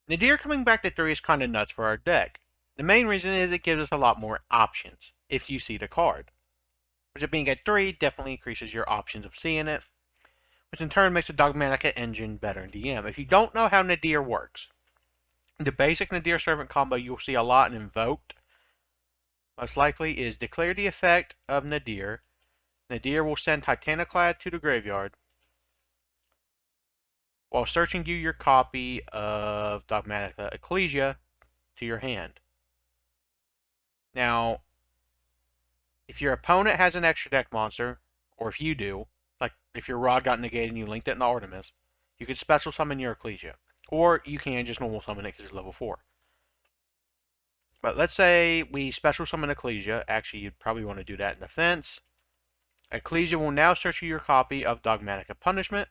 Nadir coming back to 3 is kind of nuts for our deck. The main reason is it gives us a lot more options if you see the card. Which it being at 3 definitely increases your options of seeing it, which in turn makes the Dogmatica engine better in DM. If you don't know how Nadir works, the basic Nadir Servant combo you'll see a lot in Invoked, most likely, is declare the effect of Nadir. Nadir will send Titaniclad to the graveyard while searching you your copy of Dogmatica Ecclesia to your hand. Now, if your opponent has an extra deck monster, or if you do, like if your Rod got negated and you linked it in Artemis, you could special summon your Ecclesia. Or you can just normal summon it because it's level 4. But let's say we special summon Ecclesia. Actually, you'd probably want to do that in defense. Ecclesia will now search your copy of Dogmatica Punishment.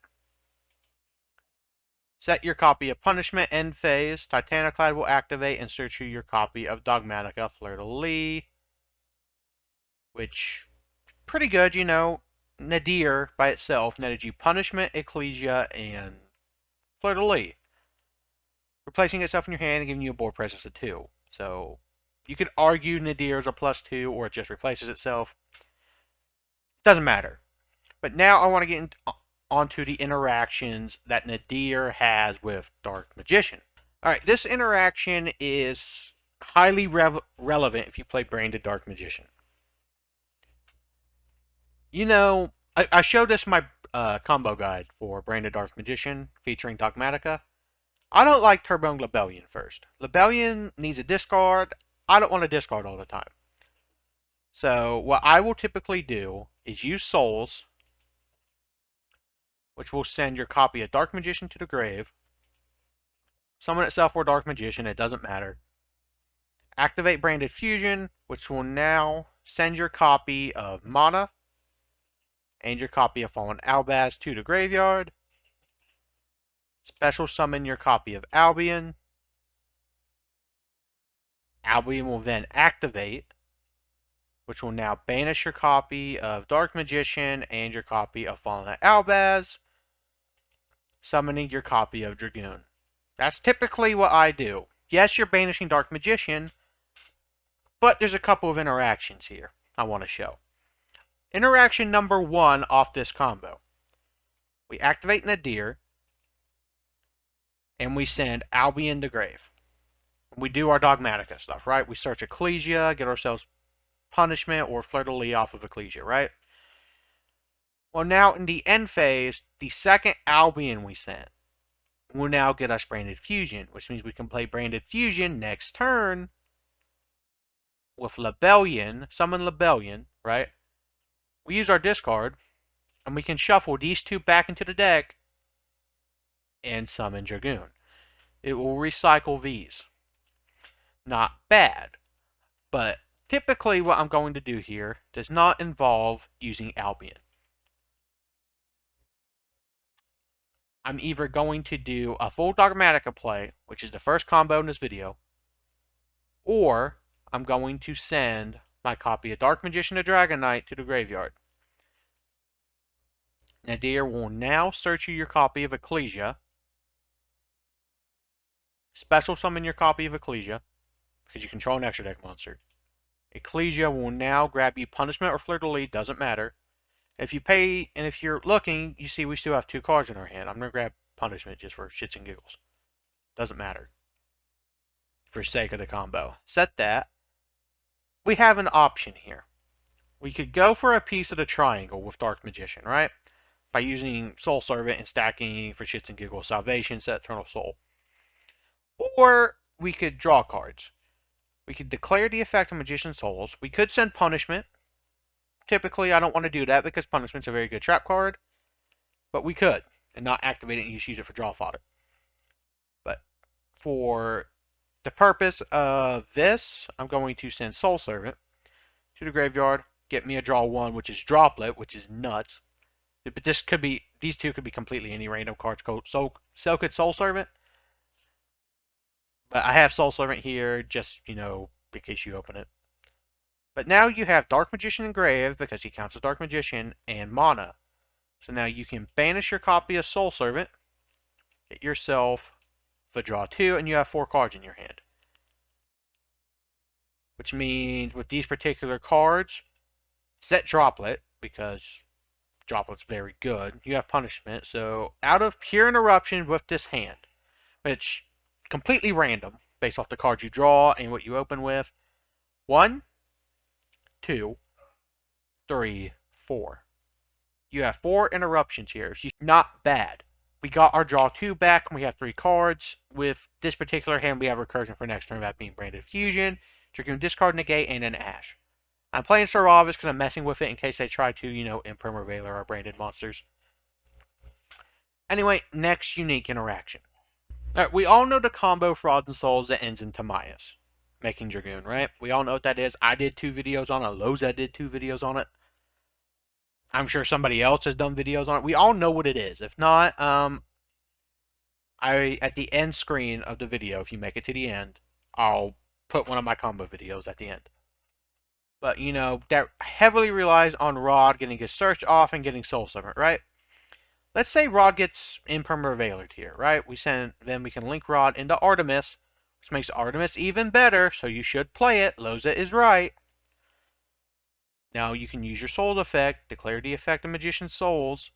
Set your copy of Punishment end phase. Titaniclad will activate and search your copy of Dogmatica Fleur-de-Lis. Which, pretty good, you know. Nadir by itself netted you Punishment, Ecclesia, and Fleur-de-Lis, replacing itself in your hand and giving you a board presence of 2. So, you could argue Nadir is a +2 or it just replaces itself. Doesn't matter. But now I want to get onto the interactions that Nadir has with Dark Magician. Alright, this interaction is highly relevant if you play Branded Dark Magician. You know, I showed this in my combo guide for Branded Dark Magician featuring Dogmatica. I don't like turboing Lebellion first. Lebellion needs a discard. I don't want to discard all the time. So what I will typically do is use Souls, which will send your copy of Dark Magician to the grave. Summon itself or Dark Magician, it doesn't matter. Activate Branded Fusion, which will now send your copy of Mana and your copy of Fallen Albaz to the graveyard. Special summon your copy of Albion. Albion will then activate, which will now banish your copy of Dark Magician and your copy of Fallen Albaz, summoning your copy of Dragoon. That's typically what I do. Yes, you're banishing Dark Magician, but there's a couple of interactions here I want to show. Interaction number 1 off this combo. We activate Nadir, and we send Albion to grave. We do our Dogmatica stuff, right? We search Ecclesia, get ourselves Punishment or Fleur-de-Lis off of Ecclesia, right? Well, now in the end phase, the second Albion we sent will now get us Branded Fusion, which means we can play Branded Fusion next turn with Lebellion, summon Lebellion, right? We use our discard, and we can shuffle these 2 back into the deck and summon Dragoon. It will recycle these. Not bad, but typically what I'm going to do here does not involve using Albion. I'm either going to do a full Dogmatica play, which is the first combo in this video, or I'm going to send my copy of Dark Magician to Dragon Knight to the graveyard. Nadir will now search your copy of Ecclesia, special summon your copy of Ecclesia, because you control an extra deck monster. Ecclesia will now grab you Punishment or Fleur-de-Lis, doesn't matter. If you pay, and if you're looking, you see we still have 2 cards in our hand. I'm going to grab Punishment just for shits and giggles. Doesn't matter. For sake of the combo. Set that. We have an option here. We could go for a piece of the triangle with Dark Magician, right? By using Soul Servant and stacking for shits and giggles, Salvation, Set Eternal Soul. Or we could draw cards. We could declare the effect of Magician Souls. We could send Punishment. Typically, I don't want to do that because Punishment's a very good trap card. But we could, and not activate it and just use it for draw fodder. But for the purpose of this, I'm going to send Soul Servant to the graveyard, get me a draw 1, which is Droplet, which is nuts. But this could be, these 2 could be completely any random cards. So could Soul Servant. But I have Soul Servant here, just, you know, in case you open it. But now you have Dark Magician in grave, because he counts as Dark Magician, and Mana. So now you can banish your copy of Soul Servant, get yourself for draw 2, and you have 4 cards in your hand. Which means with these particular cards, set Droplet, because Droplet's very good. You have Punishment, so out of pure interruption with this hand, which completely random, based off the cards you draw and what you open with. 1, 2, 3, 4. You have 4 interruptions here. She's not bad. We got our draw 2 back, and we have 3 cards. With this particular hand, we have Recursion for next turn, that being Branded Fusion, Dragoon Discard Negate, and an Ash. I'm playing Saravis because I'm messing with it in case they try to, Imprimer Veiler our branded monsters. Anyway, next unique interaction. Alright, we all know the combo Frauds and Souls that ends in Timaeus, making Dragoon, right? We all know what that is. I did 2 videos on it. Loza did 2 videos on it. I'm sure somebody else has done videos on it. We all know what it is. If not, at the end screen of the video, if you make it to the end, I'll put one of my combo videos at the end. But, that heavily relies on Rod getting his search off and getting Soul Servant, right? Let's say Rod gets Imprimer Veilered here, right? Then we can link Rod into Artemis, which makes Artemis even better, so you should play it. Loza is right. Now you can use your Souls effect, declare the effect of Magician's Souls.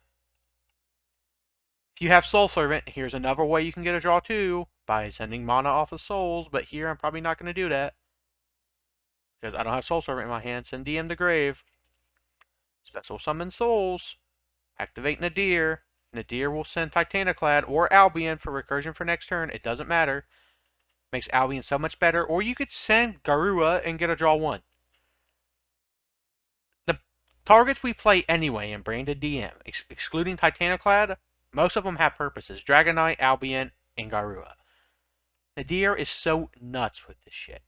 If you have Soul Servant, here's another way you can get a draw 2 by sending mana off of Souls, but here I'm probably not going to do that because I don't have Soul Servant in my hand. Send DM the Grave. Special Summon Souls. Activate Nadir. Nadir will send Titaniclad or Albion for Recursion for next turn. It doesn't matter. Makes Albion so much better. Or you could send Garua and get a draw 1. The targets we play anyway in Branded DM, excluding Titaniclad, most of them have purposes. Dragon Knight, Albion, and Garua. Nadir is so nuts with this shit.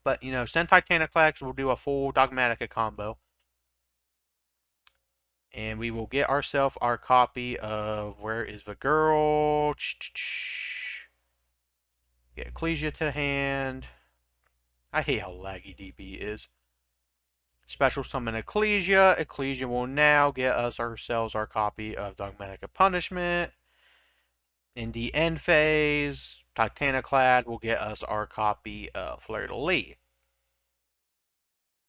But, send Titaniclad, we'll do a full Dogmatica combo. And we will get ourselves our copy of Where is the Girl? Get Ecclesia to hand. I hate how laggy DB is. Special Summon Ecclesia. Ecclesia will now get ourselves our copy of Dogmatica Punishment. In the end phase, Titaniclad will get us our copy of Fleur-de-Lis.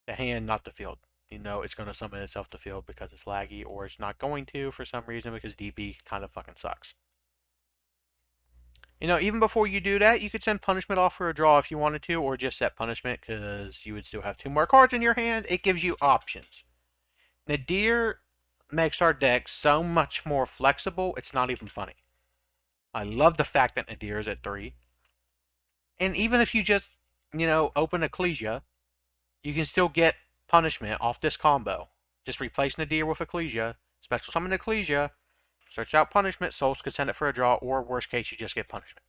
The hand, not the field. It's going to summon itself to field because it's laggy, or it's not going to for some reason because DB kind of fucking sucks. Even before you do that, you could send Punishment off for a draw if you wanted to, or just set Punishment because you would still have 2 more cards in your hand. It gives you options. Nadir makes our deck so much more flexible, it's not even funny. I love the fact that Nadir is at 3. And even if you just, open Ecclesia, you can still get Punishment off this combo. Just replace Nadir with Ecclesia, Special Summon Ecclesia, search out Punishment, Souls could send it for a draw, or worst case, you just get Punishment.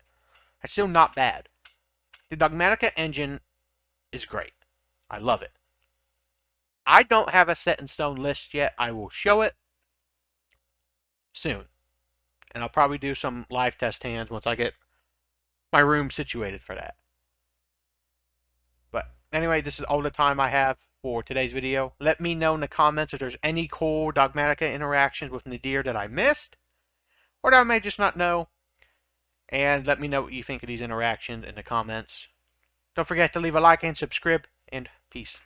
That's still not bad. The Dogmatica engine is great. I love it. I don't have a set in stone list yet. I will show it soon. And I'll probably do some live test hands once I get my room situated for that. But anyway, this is all the time I have for today's video. Let me know in the comments if there's any cool Dogmatica interactions with Nadir that I missed, or that I may just not know. And let me know what you think of these interactions in the comments. Don't forget to leave a like and subscribe, and peace.